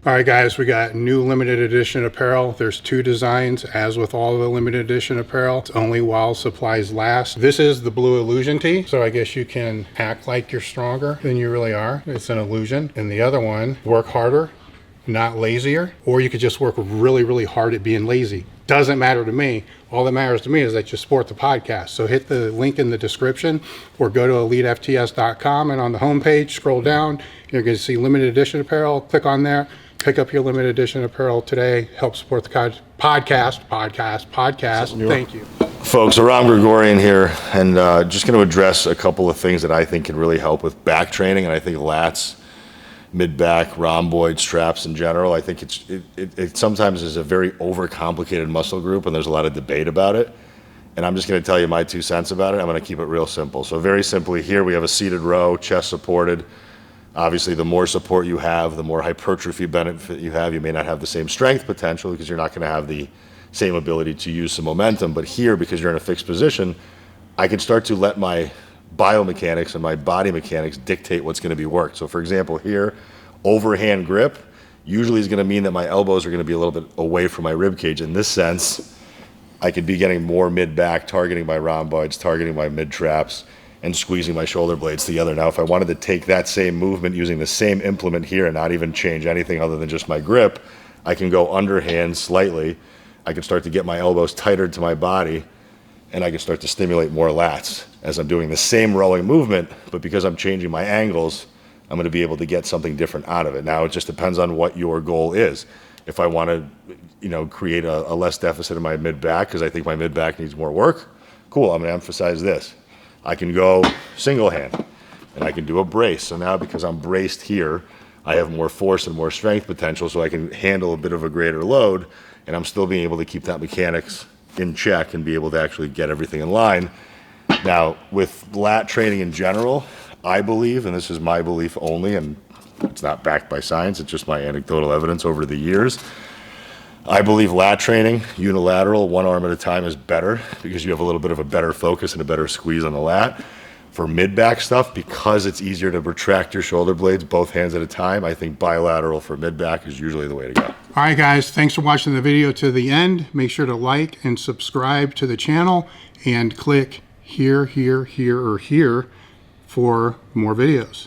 All right, guys, we got new limited edition apparel. There's 2 designs, as with all the limited edition apparel. It's only while supplies last. This is the blue illusion tee, so I guess you can act like you're stronger than you really are. It's an illusion. And the other one, work harder, not lazier, or you could just work really, really hard at being lazy. Doesn't matter to me. All that matters to me is that you support the podcast. So hit the link in the description or go to elitefts.com, and on the homepage, scroll down, you're going to see limited edition apparel. Click on there. Pick up your limited edition apparel today. Help support the podcast. Thank you. Folks, Aram Grigorian here, and just going to address a couple of things that I think can really help with back training, and I think lats, mid-back, rhomboids, straps in general. I think it sometimes is a very overcomplicated muscle group, and there's a lot of debate about it. And I'm just going to tell you my 2 cents about it. I'm going to keep it real simple. So very simply, here we have a seated row, chest supported. Obviously, the more support you have, the more hypertrophy benefit you have. You may not have the same strength potential because you're not going to have the same ability to use some momentum. But here, because you're in a fixed position, I can start to let my biomechanics and my body mechanics dictate what's going to be worked. So for example, here, overhand grip usually is going to mean that my elbows are going to be a little bit away from my rib cage. In this sense, I could be getting more mid-back, targeting my rhomboids, targeting my mid-traps, and squeezing my shoulder blades together. Now, if I wanted to take that same movement using the same implement here and not even change anything other than just my grip, I can go underhand slightly. I can start to get my elbows tighter to my body, and I can start to stimulate more lats as I'm doing the same rowing movement, but because I'm changing my angles, I'm going to be able to get something different out of it. Now, it just depends on what your goal is. If I want to, create a less deficit in my mid-back because I think my mid-back needs more work, cool, I'm going to emphasize this. I can go single hand, and I can do a brace. So now because I'm braced here, I have more force and more strength potential, so I can handle a bit of a greater load, and I'm still being able to keep that mechanics in check and be able to actually get everything in line. Now, with lat training in general, I believe, and this is my belief only, and it's not backed by science, it's just my anecdotal evidence over the years, I believe lat training, unilateral, 1 arm at a time, is better because you have a little bit of a better focus and a better squeeze on the lat. For mid-back stuff, because it's easier to retract your shoulder blades both hands at a time, I think bilateral for mid-back is usually the way to go. All right, guys, thanks for watching the video to the end. Make sure to like and subscribe to the channel and click here, or here for more videos.